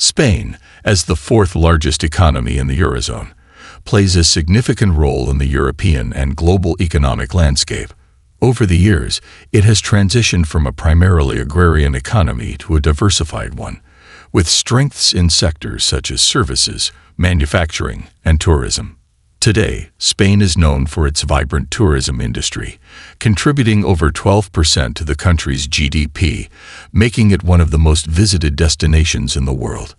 Spain, as the fourth largest economy in the Eurozone, plays a significant role in the European and global economic landscape. Over the years, it has transitioned from a primarily agrarian economy to a diversified one, with strengths in sectors such as services, manufacturing, and tourism. Today, Spain is known for its vibrant tourism industry, contributing over 12% to the country's GDP, making it one of the most visited destinations in the world.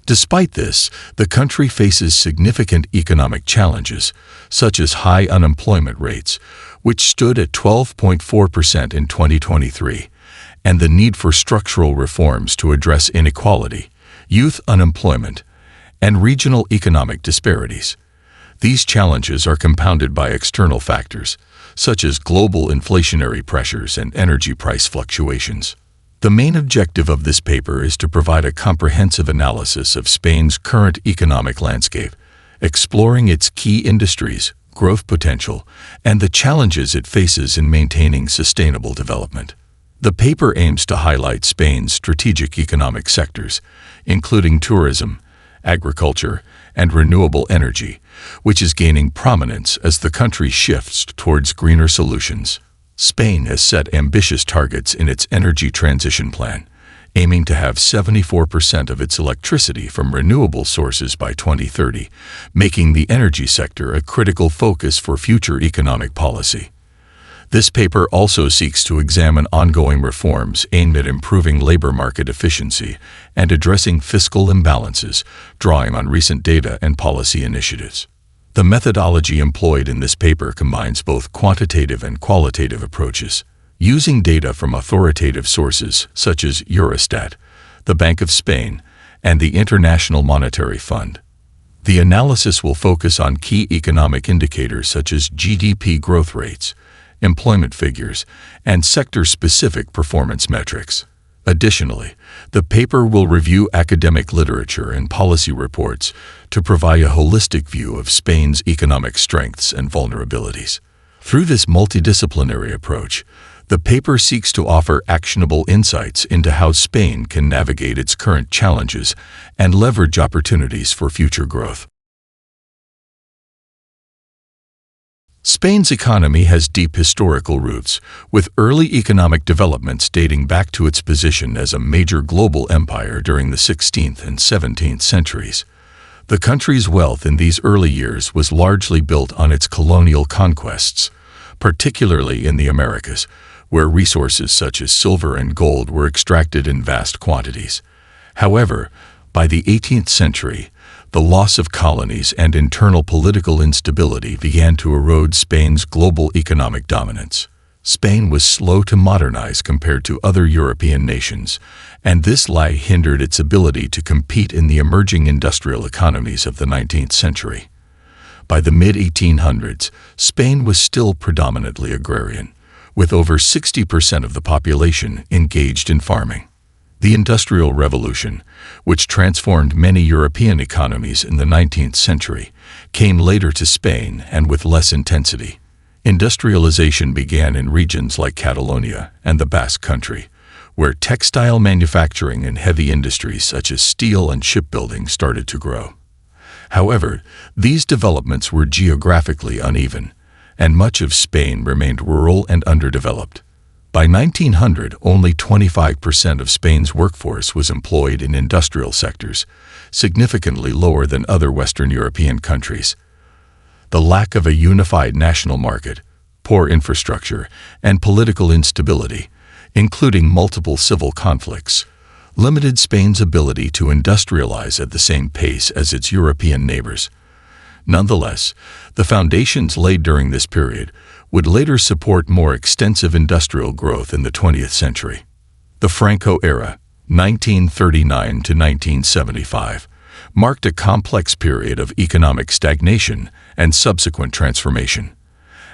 Despite this, the country faces significant economic challenges, such as high unemployment rates, which stood at 12.4% in 2023, and the need for structural reforms to address inequality, youth unemployment, and regional economic disparities. These challenges are compounded by external factors, such as global inflationary pressures and energy price fluctuations. The main objective of this paper is to provide a comprehensive analysis of Spain's current economic landscape, exploring its key industries, growth potential, and the challenges it faces in maintaining sustainable development. The paper aims to highlight Spain's strategic economic sectors, including tourism, agriculture, and renewable energy, which is gaining prominence as the country shifts towards greener solutions. Spain has set ambitious targets in its energy transition plan, aiming to have 74% of its electricity from renewable sources by 2030, making the energy sector a critical focus for future economic policy. This paper also seeks to examine ongoing reforms aimed at improving labor market efficiency and addressing fiscal imbalances, drawing on recent data and policy initiatives. The methodology employed in this paper combines both quantitative and qualitative approaches, using data from authoritative sources such as Eurostat, the Bank of Spain, and the International Monetary Fund. The analysis will focus on key economic indicators such as GDP growth rates, employment figures, and sector-specific performance metrics. Additionally, the paper will review academic literature and policy reports to provide a holistic view of Spain's economic strengths and vulnerabilities. Through this multidisciplinary approach, the paper seeks to offer actionable insights into how Spain can navigate its current challenges and leverage opportunities for future growth. Spain's economy has deep historical roots, with early economic developments dating back to its position as a major global empire during the 16th and 17th centuries. The country's wealth in these early years was largely built on its colonial conquests, particularly in the Americas, where resources such as silver and gold were extracted in vast quantities. However, by the 18th century, the loss of colonies and internal political instability began to erode Spain's global economic dominance. Spain was slow to modernize compared to other European nations, and this lag hindered its ability to compete in the emerging industrial economies of the 19th century. By the mid-1800s, Spain was still predominantly agrarian, with over 60% of the population engaged in farming. The Industrial Revolution, which transformed many European economies in the 19th century, came later to Spain and with less intensity. Industrialization began in regions like Catalonia and the Basque Country, where textile manufacturing and heavy industries such as steel and shipbuilding started to grow. However, these developments were geographically uneven, and much of Spain remained rural and underdeveloped. By 1900, only 25% of Spain's workforce was employed in industrial sectors, significantly lower than other Western European countries. The lack of a unified national market, poor infrastructure, and political instability, including multiple civil conflicts, limited Spain's ability to industrialize at the same pace as its European neighbors. Nonetheless, the foundations laid during this period would later support more extensive industrial growth in the 20th century. The Franco era, 1939 to 1975, marked a complex period of economic stagnation and subsequent transformation.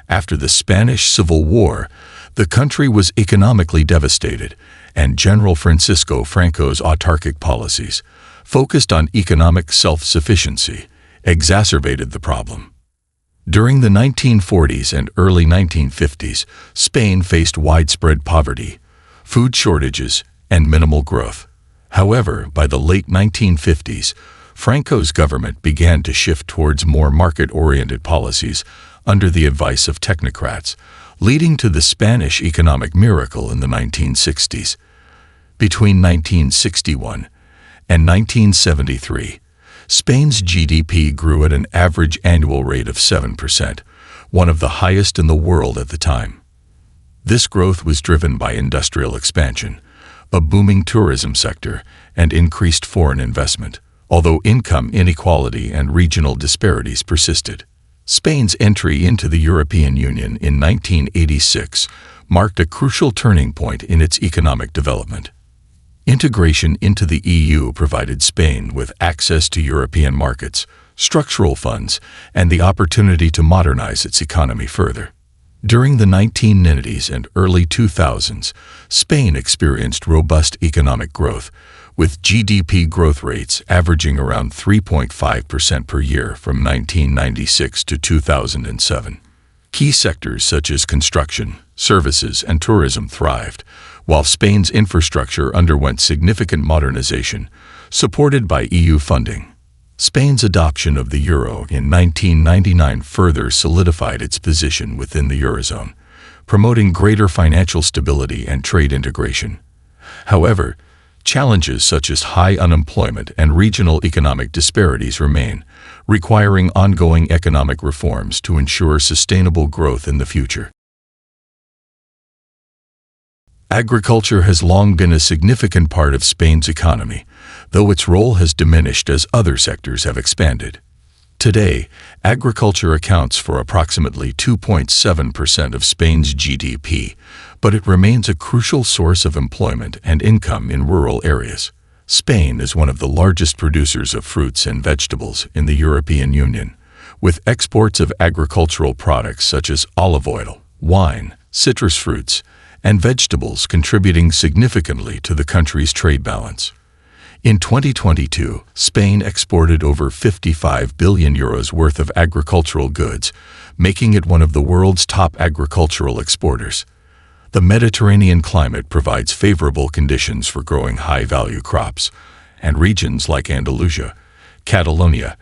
After the Spanish Civil War, the country was economically devastated, and General Francisco Franco's autarkic policies, focused on economic self-sufficiency, exacerbated the problem. During the 1940s and early 1950s, Spain faced widespread poverty, food shortages, and minimal growth. However, by the late 1950s, Franco's government began to shift towards more market-oriented policies under the advice of technocrats, leading to the Spanish economic miracle in the 1960s. Between 1961 and 1973, Spain's GDP grew at an average annual rate of 7%, one of the highest in the world at the time. This growth was driven by industrial expansion, a booming tourism sector, and increased foreign investment, although income inequality and regional disparities persisted. Spain's entry into the European Union in 1986 marked a crucial turning point in its economic development. Integration into the EU provided Spain with access to European markets, structural funds, and the opportunity to modernize its economy further. During the 1990s and early 2000s, Spain experienced robust economic growth, with GDP growth rates averaging around 3.5% per year from 1996 to 2007. Key sectors such as construction, services, and tourism thrived, while Spain's infrastructure underwent significant modernization, supported by EU funding. Spain's adoption of the euro in 1999 further solidified its position within the Eurozone, promoting greater financial stability and trade integration. However, challenges such as high unemployment and regional economic disparities remain, requiring ongoing economic reforms to ensure sustainable growth in the future. Agriculture has long been a significant part of Spain's economy, though its role has diminished as other sectors have expanded. Today, agriculture accounts for approximately 2.7% of Spain's GDP, but it remains a crucial source of employment and income in rural areas. Spain is one of the largest producers of fruits and vegetables in the European Union, with exports of agricultural products such as olive oil, wine, citrus fruits, and vegetables contributing significantly to the country's trade balance. In 2022, Spain exported over 55 billion euros worth of agricultural goods, making it one of the world's top agricultural exporters. The Mediterranean climate provides favorable conditions for growing high-value crops, and regions like Andalusia, Catalonia,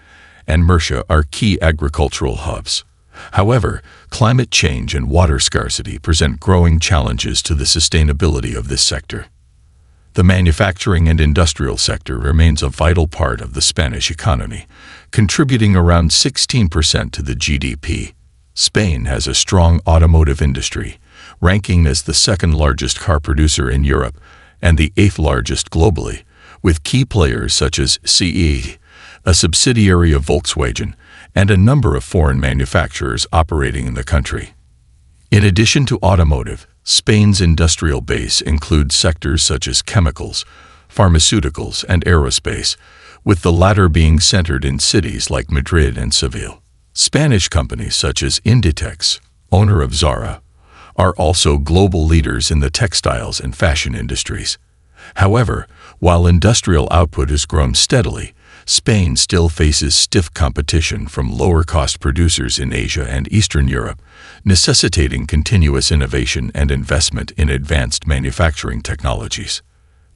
and Murcia are key agricultural hubs. However, climate change and water scarcity present growing challenges to the sustainability of this sector. The manufacturing and industrial sector remains a vital part of the Spanish economy, contributing around 16% to the GDP. Spain has a strong automotive industry, ranking as the second-largest car producer in Europe and the eighth-largest globally, with key players such as CE, a subsidiary of Volkswagen, and a number of foreign manufacturers operating in the country. In addition to automotive, Spain's industrial base includes sectors such as chemicals, pharmaceuticals, and aerospace, with the latter being centered in cities like Madrid and Seville. Spanish companies such as Inditex, owner of Zara, are also global leaders in the textiles and fashion industries. However, while industrial output has grown steadily, Spain still faces stiff competition from lower-cost producers in Asia and Eastern Europe, necessitating continuous innovation and investment in advanced manufacturing technologies.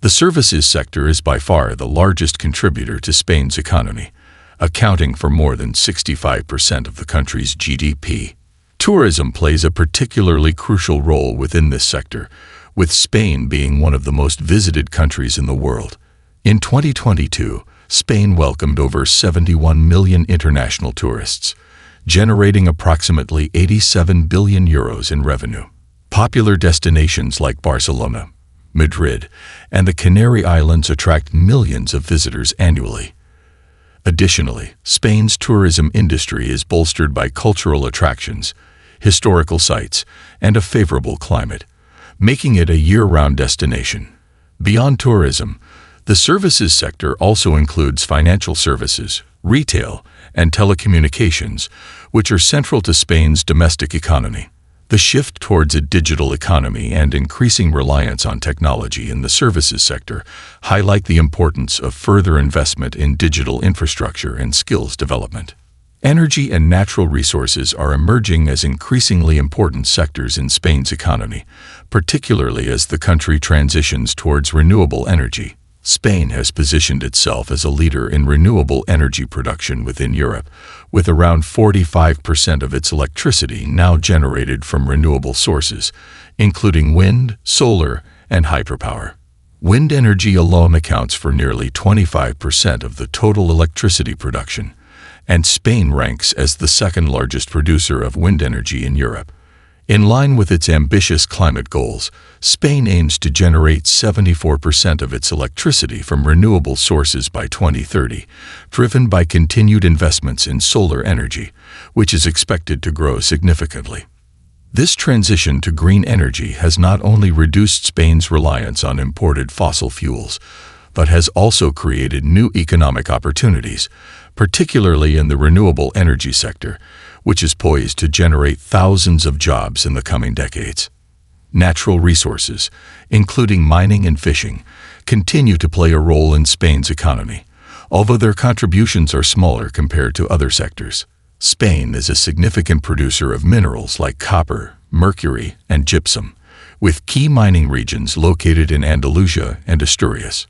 The services sector is by far the largest contributor to Spain's economy, accounting for more than 65% of the country's GDP. Tourism plays a particularly crucial role within this sector, with Spain being one of the most visited countries in the world. In 2022, Spain welcomed over 71 million international tourists, generating approximately 87 billion euros in revenue. Popular destinations like Barcelona, Madrid, and the Canary Islands attract millions of visitors annually. Additionally, Spain's tourism industry is bolstered by cultural attractions, historical sites, and a favorable climate, making it a year-round destination. Beyond tourism, the services sector also includes financial services, retail, and telecommunications, which are central to Spain's domestic economy. The shift towards a digital economy and increasing reliance on technology in the services sector highlight the importance of further investment in digital infrastructure and skills development. Energy and natural resources are emerging as increasingly important sectors in Spain's economy, particularly as the country transitions towards renewable energy. Spain has positioned itself as a leader in renewable energy production within Europe, with around 45% of its electricity now generated from renewable sources, including wind, solar, and hydropower. Wind energy alone accounts for nearly 25% of the total electricity production, and Spain ranks as the second largest producer of wind energy in Europe. In line with its ambitious climate goals, Spain aims to generate 74% of its electricity from renewable sources by 2030, driven by continued investments in solar energy, which is expected to grow significantly. This transition to green energy has not only reduced Spain's reliance on imported fossil fuels, but has also created new economic opportunities, particularly in the renewable energy sector, which is poised to generate thousands of jobs in the coming decades. Natural resources, including mining and fishing, continue to play a role in Spain's economy, although their contributions are smaller compared to other sectors. Spain is a significant producer of minerals like copper, mercury, and gypsum, with key mining regions located in Andalusia and Asturias.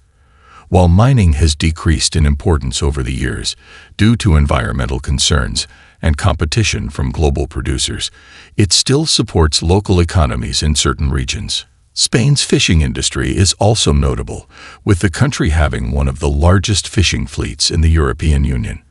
While mining has decreased in importance over the years due to environmental concerns and competition from global producers, it still supports local economies in certain regions. Spain's fishing industry is also notable, with the country having one of the largest fishing fleets in the European Union.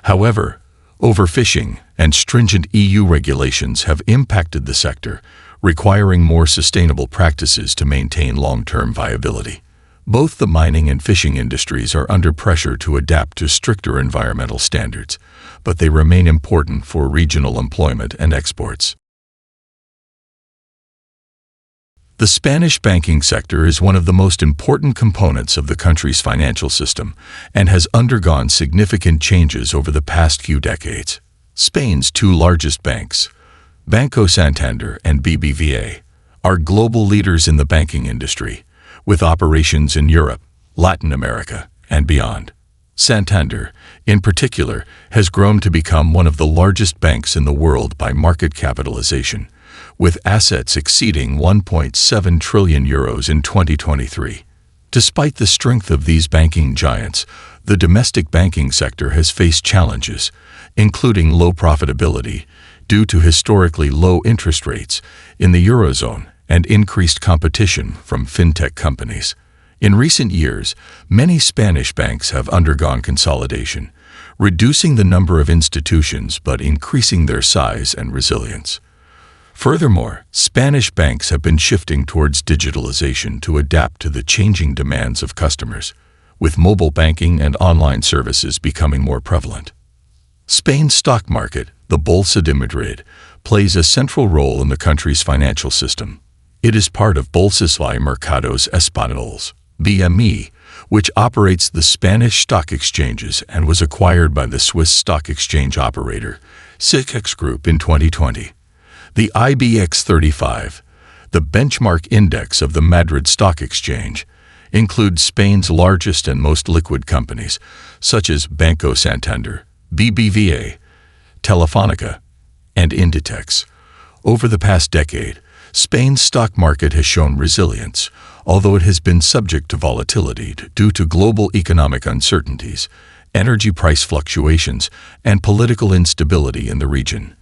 However, overfishing and stringent EU regulations have impacted the sector, requiring more sustainable practices to maintain long-term viability. Both the mining and fishing industries are under pressure to adapt to stricter environmental standards, but they remain important for regional employment and exports. The Spanish banking sector is one of the most important components of the country's financial system and has undergone significant changes over the past few decades. Spain's two largest banks, Banco Santander and BBVA, are global leaders in the banking industry, with operations in Europe, Latin America, and beyond. Santander, in particular, has grown to become one of the largest banks in the world by market capitalization, with assets exceeding 1.7 trillion euros in 2023. Despite the strength of these banking giants, the domestic banking sector has faced challenges, including low profitability due to historically low interest rates in the Eurozone and increased competition from fintech companies. In recent years, many Spanish banks have undergone consolidation, reducing the number of institutions but increasing their size and resilience. Furthermore, Spanish banks have been shifting towards digitalization to adapt to the changing demands of customers, with mobile banking and online services becoming more prevalent. Spain's stock market, the Bolsa de Madrid, plays a central role in the country's financial system. It is part of Bolsas y Mercados Españoles, BME, which operates the Spanish stock exchanges and was acquired by the Swiss stock exchange operator, SIX Group, in 2020. The IBEX 35, the benchmark index of the Madrid Stock Exchange, includes Spain's largest and most liquid companies, such as Banco Santander, BBVA, Telefónica, and Inditex. Over the past decade, Spain's stock market has shown resilience, although it has been subject to volatility due to global economic uncertainties, energy price fluctuations, and political instability in the region.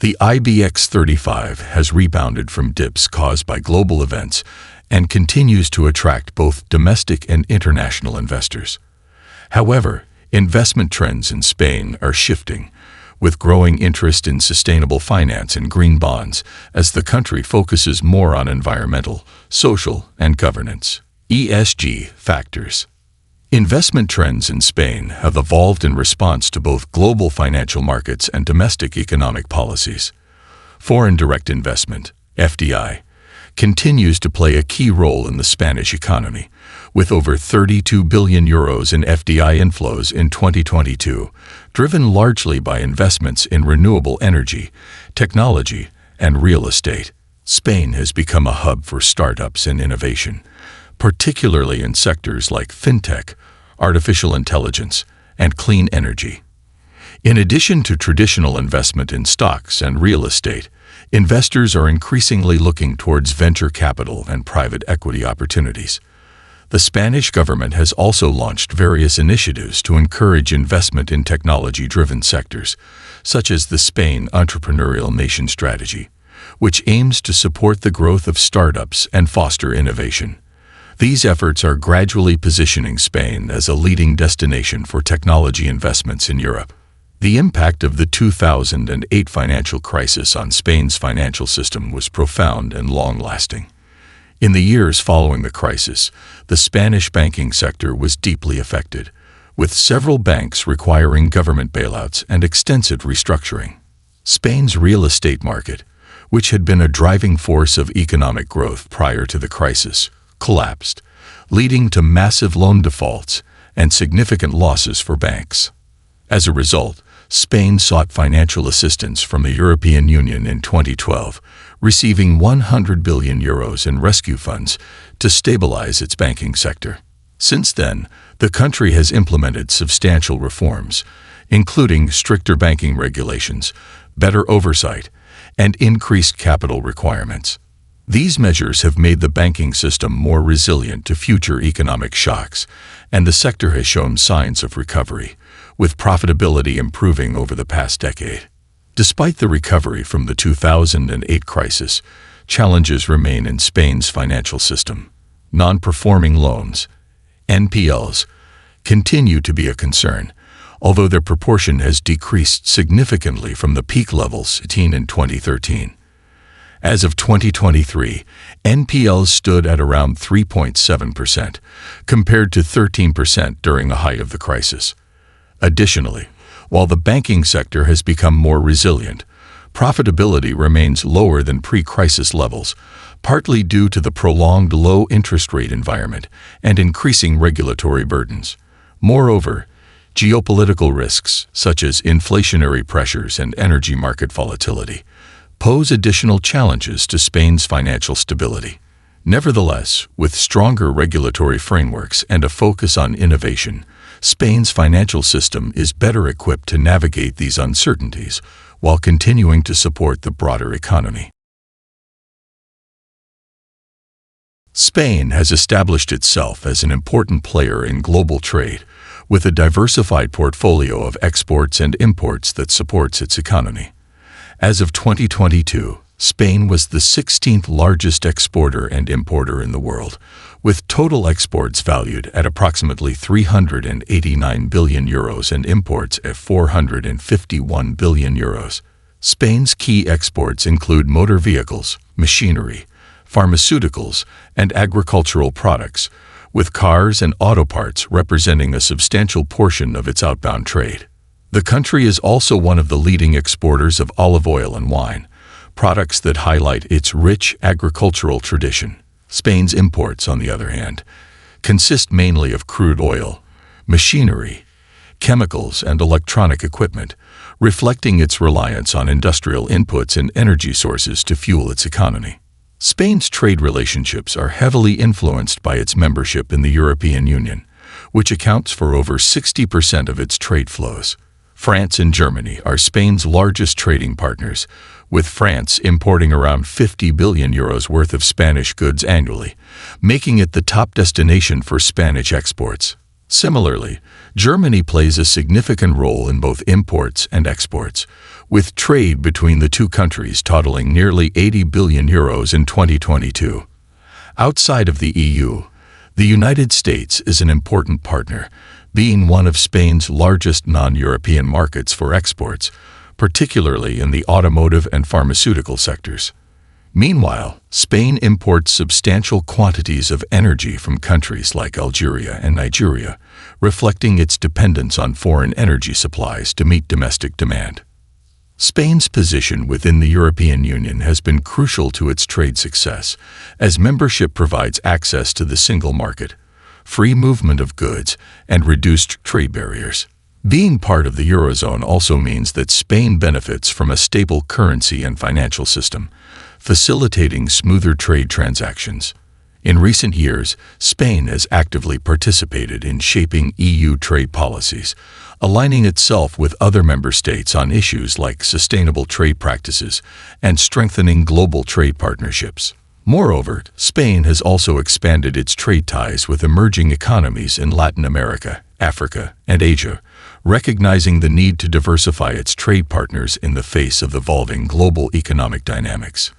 The IBEX 35 has rebounded from dips caused by global events and continues to attract both domestic and international investors. However, investment trends in Spain are shifting, with growing interest in sustainable finance and green bonds as the country focuses more on environmental, social, and governance (ESG) factors. Investment trends in Spain have evolved in response to both global financial markets and domestic economic policies. Foreign direct investment, FDI, continues to play a key role in the Spanish economy, with over 32 billion euros in FDI inflows in 2022, driven largely by investments in renewable energy, technology, and real estate. Spain has become a hub for startups and innovation, particularly in sectors like fintech, artificial intelligence, and clean energy. In addition to traditional investment in stocks and real estate, investors are increasingly looking towards venture capital and private equity opportunities. The Spanish government has also launched various initiatives to encourage investment in technology-driven sectors, such as the Spain Entrepreneurial Nation Strategy, which aims to support the growth of startups and foster innovation. These efforts are gradually positioning Spain as a leading destination for technology investments in Europe. The impact of the 2008 financial crisis on Spain's financial system was profound and long-lasting. In the years following the crisis, the Spanish banking sector was deeply affected, with several banks requiring government bailouts and extensive restructuring. Spain's real estate market, which had been a driving force of economic growth prior to the crisis, collapsed, leading to massive loan defaults and significant losses for banks. As a result, Spain sought financial assistance from the European Union in 2012, receiving 100 billion euros in rescue funds to stabilize its banking sector. Since then, the country has implemented substantial reforms, including stricter banking regulations, better oversight, and increased capital requirements. These measures have made the banking system more resilient to future economic shocks, and the sector has shown signs of recovery, with profitability improving over the past decade. Despite the recovery from the 2008 crisis, challenges remain in Spain's financial system. Non-performing loans, NPLs, continue to be a concern, although their proportion has decreased significantly from the peak levels seen in 2013. As of 2023, NPLs stood at around 3.7%, compared to 13% during the height of the crisis. Additionally, while the banking sector has become more resilient, profitability remains lower than pre-crisis levels, partly due to the prolonged low interest rate environment and increasing regulatory burdens. Moreover, geopolitical risks, such as inflationary pressures and energy market volatility, pose additional challenges to Spain's financial stability. Nevertheless, with stronger regulatory frameworks and a focus on innovation, Spain's financial system is better equipped to navigate these uncertainties while continuing to support the broader economy. Spain has established itself as an important player in global trade, with a diversified portfolio of exports and imports that supports its economy. As of 2022, Spain was the 16th largest exporter and importer in the world, with total exports valued at approximately 389 billion euros and imports at 451 billion euros. Spain's key exports include motor vehicles, machinery, pharmaceuticals, and agricultural products, with cars and auto parts representing a substantial portion of its outbound trade. The country is also one of the leading exporters of olive oil and wine, products that highlight its rich agricultural tradition. Spain's imports, on the other hand, consist mainly of crude oil, machinery, chemicals, and electronic equipment, reflecting its reliance on industrial inputs and energy sources to fuel its economy. Spain's trade relationships are heavily influenced by its membership in the European Union, which accounts for over 60% of its trade flows. France and Germany are Spain's largest trading partners, with France importing around 50 billion euros worth of Spanish goods annually, making it the top destination for Spanish exports. Similarly, Germany plays a significant role in both imports and exports, with trade between the two countries totaling nearly 80 billion euros in 2022. Outside of the EU, the United States is an important partner, being one of Spain's largest non-European markets for exports, particularly in the automotive and pharmaceutical sectors. Meanwhile, Spain imports substantial quantities of energy from countries like Algeria and Nigeria, reflecting its dependence on foreign energy supplies to meet domestic demand. Spain's position within the European Union has been crucial to its trade success, as membership provides access to the single market, free movement of goods, and reduced trade barriers. Being part of the Eurozone also means that Spain benefits from a stable currency and financial system, facilitating smoother trade transactions. In recent years, Spain has actively participated in shaping EU trade policies, aligning itself with other member states on issues like sustainable trade practices and strengthening global trade partnerships. Moreover, Spain has also expanded its trade ties with emerging economies in Latin America, Africa, and Asia, recognizing the need to diversify its trade partners in the face of evolving global economic dynamics.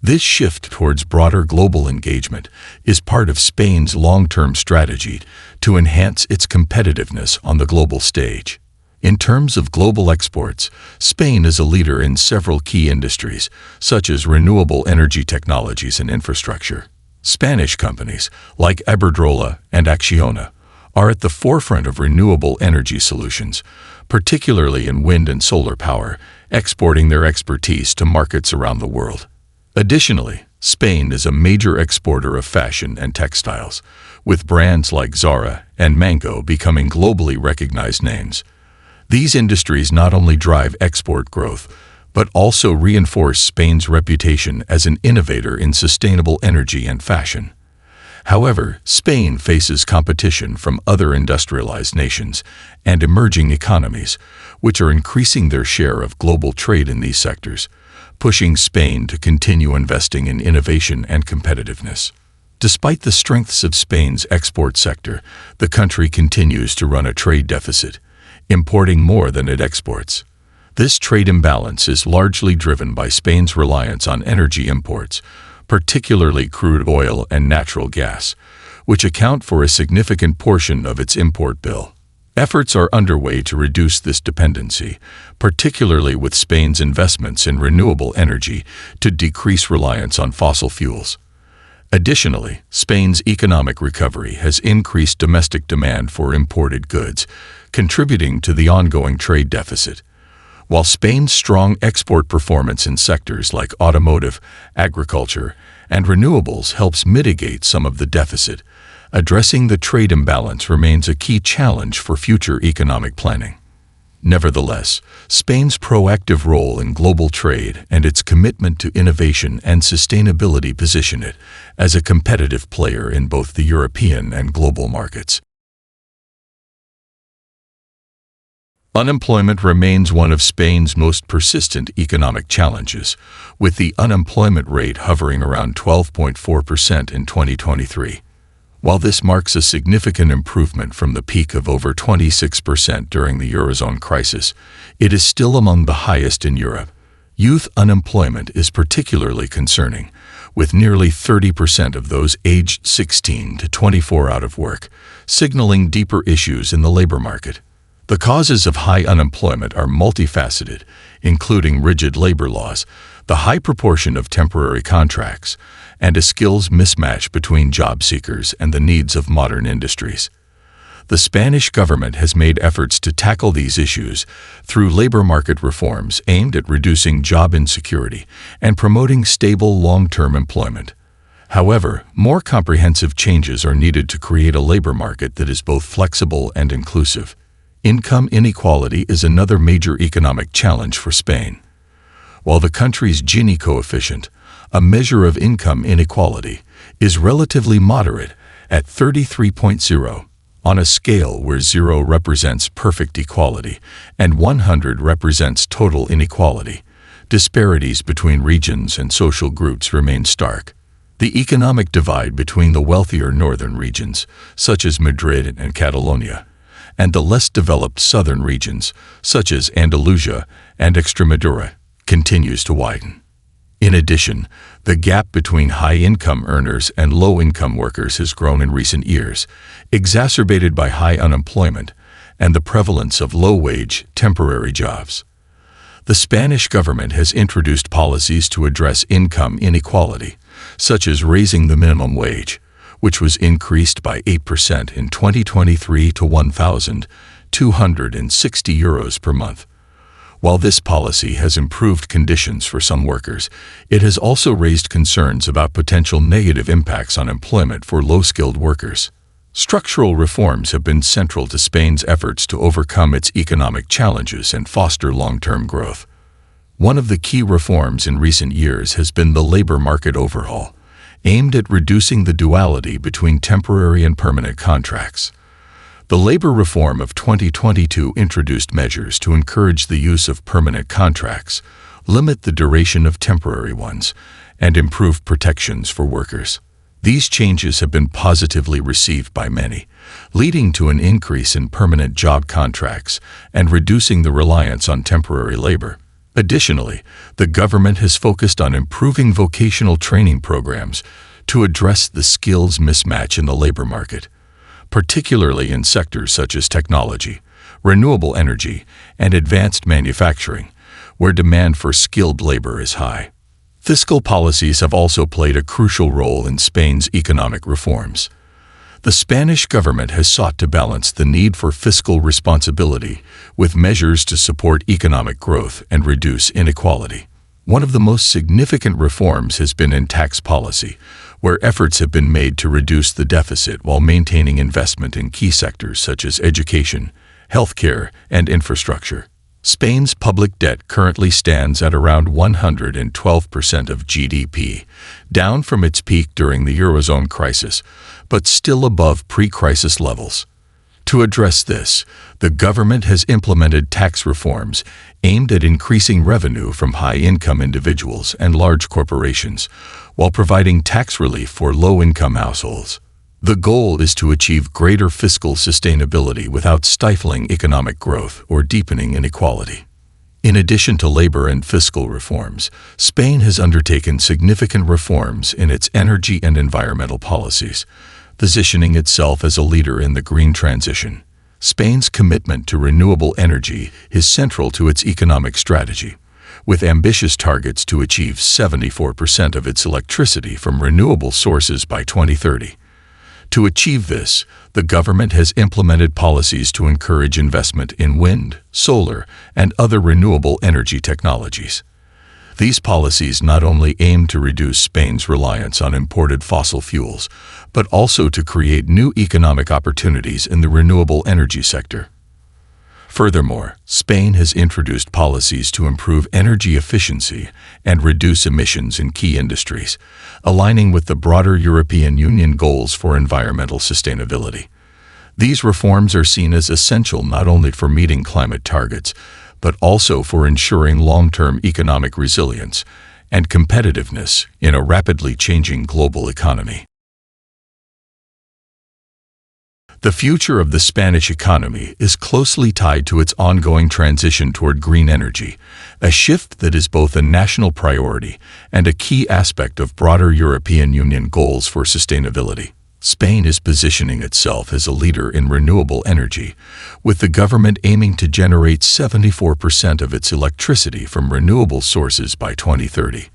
This shift towards broader global engagement is part of Spain's long-term strategy to enhance its competitiveness on the global stage. In terms of global exports, Spain is a leader in several key industries, such as renewable energy technologies and infrastructure. Spanish companies, like Iberdrola and Acciona, are at the forefront of renewable energy solutions, particularly in wind and solar power, exporting their expertise to markets around the world. Additionally, Spain is a major exporter of fashion and textiles, with brands like Zara and Mango becoming globally recognized names. These industries not only drive export growth, but also reinforce Spain's reputation as an innovator in sustainable energy and fashion. However, Spain faces competition from other industrialized nations and emerging economies, which are increasing their share of global trade in these sectors, pushing Spain to continue investing in innovation and competitiveness. Despite the strengths of Spain's export sector, the country continues to run a trade deficit, importing more than it exports. This trade imbalance is largely driven by Spain's reliance on energy imports, particularly crude oil and natural gas, which account for a significant portion of its import bill. Efforts are underway to reduce this dependency, particularly with Spain's investments in renewable energy to decrease reliance on fossil fuels. Additionally, Spain's economic recovery has increased domestic demand for imported goods, contributing to the ongoing trade deficit. While Spain's strong export performance in sectors like automotive, agriculture, and renewables helps mitigate some of the deficit, addressing the trade imbalance remains a key challenge for future economic planning. Nevertheless, Spain's proactive role in global trade and its commitment to innovation and sustainability position it as a competitive player in both the European and global markets. Unemployment remains one of Spain's most persistent economic challenges, with the unemployment rate hovering around 12.4% in 2023. While this marks a significant improvement from the peak of over 26% during the Eurozone crisis, it is still among the highest in Europe. Youth unemployment is particularly concerning, with nearly 30% of those aged 16 to 24 out of work, signaling deeper issues in the labor market. The causes of high unemployment are multifaceted, including rigid labor laws, the high proportion of temporary contracts, and a skills mismatch between job seekers and the needs of modern industries. The Spanish government has made efforts to tackle these issues through labor market reforms aimed at reducing job insecurity and promoting stable long-term employment. However, more comprehensive changes are needed to create a labor market that is both flexible and inclusive. Income inequality is another major economic challenge for Spain. While the country's Gini coefficient, a measure of income inequality, is relatively moderate at 33.0, on a scale where 0 represents perfect equality and 100 represents total inequality, disparities between regions and social groups remain stark. The economic divide between the wealthier northern regions, such as Madrid and Catalonia, and the less developed southern regions, such as Andalusia and Extremadura, continues to widen. In addition, the gap between high-income earners and low-income workers has grown in recent years, exacerbated by high unemployment and the prevalence of low-wage, temporary jobs. The Spanish government has introduced policies to address income inequality, such as raising the minimum wage, which was increased by 8% in 2023 to €1,260 per month. While this policy has improved conditions for some workers, it has also raised concerns about potential negative impacts on employment for low-skilled workers. Structural reforms have been central to Spain's efforts to overcome its economic challenges and foster long-term growth. One of the key reforms in recent years has been the labor market overhaul, aimed at reducing the duality between temporary and permanent contracts. The labor reform of 2022 introduced measures to encourage the use of permanent contracts, limit the duration of temporary ones, and improve protections for workers. These changes have been positively received by many, leading to an increase in permanent job contracts and reducing the reliance on temporary labor. Additionally, the government has focused on improving vocational training programs to address the skills mismatch in the labor market, particularly in sectors such as technology, renewable energy, and advanced manufacturing, where demand for skilled labor is high. Fiscal policies have also played a crucial role in Spain's economic reforms. The Spanish government has sought to balance the need for fiscal responsibility with measures to support economic growth and reduce inequality. One of the most significant reforms has been in tax policy, where efforts have been made to reduce the deficit while maintaining investment in key sectors such as education, healthcare, and infrastructure. Spain's public debt currently stands at around 112% of GDP, down from its peak during the Eurozone crisis, but still above pre-crisis levels. To address this, the government has implemented tax reforms aimed at increasing revenue from high-income individuals and large corporations, while providing tax relief for low-income households. The goal is to achieve greater fiscal sustainability without stifling economic growth or deepening inequality. In addition to labor and fiscal reforms, Spain has undertaken significant reforms in its energy and environmental policies, positioning itself as a leader in the green transition. Spain's commitment to renewable energy is central to its economic strategy, with ambitious targets to achieve 74% of its electricity from renewable sources by 2030. To achieve this, the government has implemented policies to encourage investment in wind, solar, and other renewable energy technologies. These policies not only aim to reduce Spain's reliance on imported fossil fuels, but also to create new economic opportunities in the renewable energy sector. Furthermore, Spain has introduced policies to improve energy efficiency and reduce emissions in key industries, aligning with the broader European Union goals for environmental sustainability. These reforms are seen as essential not only for meeting climate targets, but also for ensuring long-term economic resilience and competitiveness in a rapidly changing global economy. The future of the Spanish economy is closely tied to its ongoing transition toward green energy, a shift that is both a national priority and a key aspect of broader European Union goals for sustainability. Spain is positioning itself as a leader in renewable energy, with the government aiming to generate 74% of its electricity from renewable sources by 2030.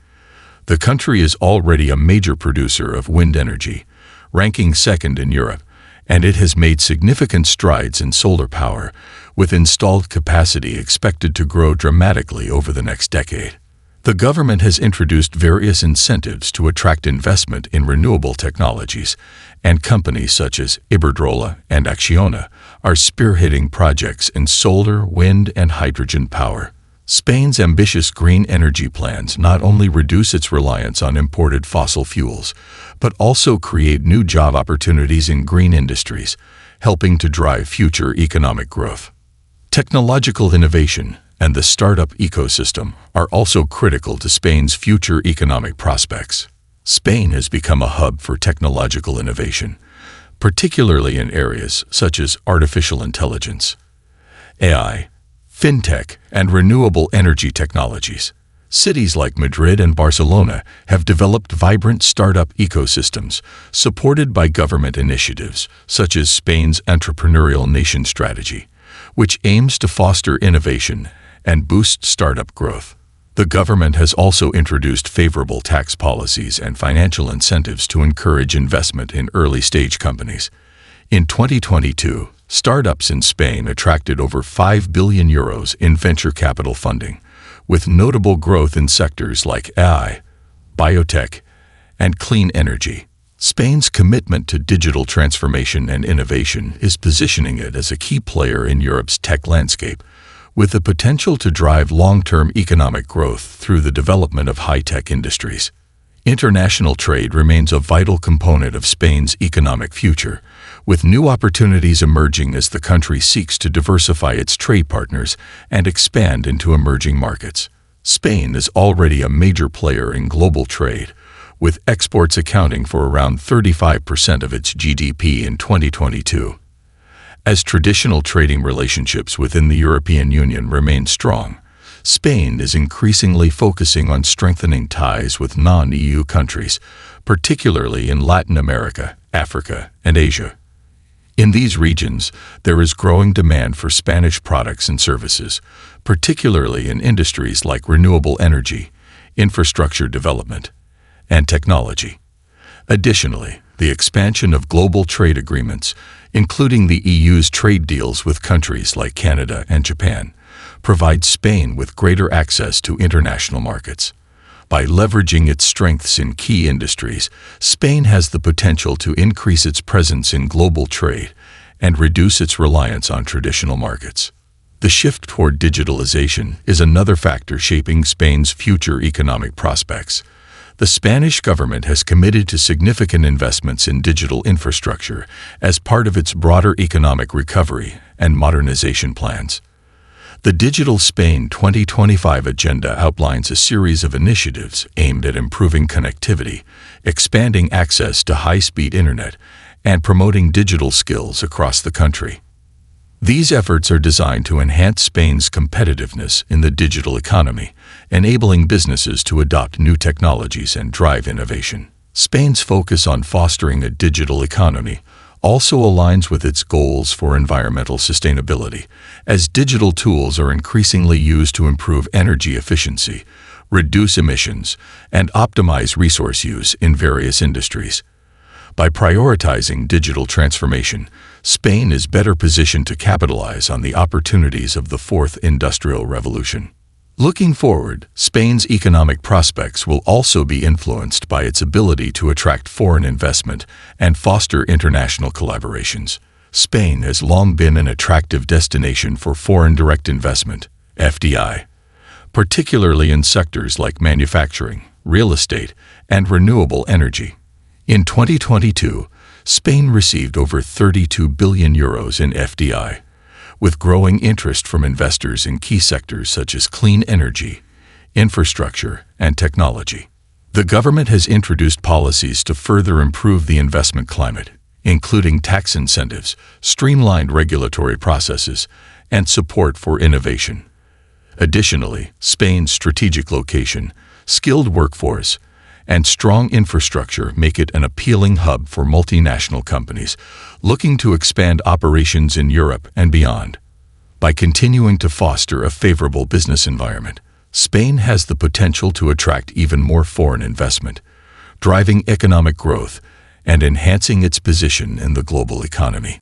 The country is already a major producer of wind energy, ranking second in Europe, and it has made significant strides in solar power, with installed capacity expected to grow dramatically over the next decade. The government has introduced various incentives to attract investment in renewable technologies, and companies such as Iberdrola and Acciona are spearheading projects in solar, wind, and hydrogen power. Spain's ambitious green energy plans not only reduce its reliance on imported fossil fuels, but also create new job opportunities in green industries, helping to drive future economic growth. Technological innovation and the startup ecosystem are also critical to Spain's future economic prospects. Spain has become a hub for technological innovation, particularly in areas such as artificial intelligence, AI, fintech, and renewable energy technologies. Cities like Madrid and Barcelona have developed vibrant startup ecosystems supported by government initiatives such as Spain's Entrepreneurial Nation Strategy, which aims to foster innovation and boost startup growth. The government has also introduced favorable tax policies and financial incentives to encourage investment in early-stage companies. In 2022, startups in Spain attracted over €5 billion in venture capital funding, with notable growth in sectors like AI, biotech, and clean energy. Spain's commitment to digital transformation and innovation is positioning it as a key player in Europe's tech landscape, with the potential to drive long-term economic growth through the development of high-tech industries. International trade remains a vital component of Spain's economic future, with new opportunities emerging as the country seeks to diversify its trade partners and expand into emerging markets. Spain is already a major player in global trade, with exports accounting for around 35% of its GDP in 2022. As traditional trading relationships within the European Union remain strong, Spain is increasingly focusing on strengthening ties with non-EU countries, particularly in Latin America, Africa, and Asia. In these regions, there is growing demand for Spanish products and services, particularly in industries like renewable energy, infrastructure development, and technology. Additionally, the expansion of global trade agreements, including the EU's trade deals with countries like Canada and Japan, provides Spain with greater access to international markets. By leveraging its strengths in key industries, Spain has the potential to increase its presence in global trade and reduce its reliance on traditional markets. The shift toward digitalization is another factor shaping Spain's future economic prospects. The Spanish government has committed to significant investments in digital infrastructure as part of its broader economic recovery and modernization plans. The Digital Spain 2025 agenda outlines a series of initiatives aimed at improving connectivity, expanding access to high-speed internet, and promoting digital skills across the country. These efforts are designed to enhance Spain's competitiveness in the digital economy, enabling businesses to adopt new technologies and drive innovation. Spain's focus on fostering a digital economy also aligns with its goals for environmental sustainability, as digital tools are increasingly used to improve energy efficiency, reduce emissions, and optimize resource use in various industries. By prioritizing digital transformation, Spain is better positioned to capitalize on the opportunities of the Fourth Industrial Revolution. Looking forward, Spain's economic prospects will also be influenced by its ability to attract foreign investment and foster international collaborations. Spain has long been an attractive destination for foreign direct investment, FDI, particularly in sectors like manufacturing, real estate, and renewable energy. In 2022, Spain received over 32 billion euros in FDI, with growing interest from investors in key sectors such as clean energy, infrastructure, and technology. The government has introduced policies to further improve the investment climate, including tax incentives, streamlined regulatory processes, and support for innovation. Additionally, Spain's strategic location, skilled workforce, and strong infrastructure make it an appealing hub for multinational companies looking to expand operations in Europe and beyond. By continuing to foster a favorable business environment, Spain has the potential to attract even more foreign investment, driving economic growth and enhancing its position in the global economy.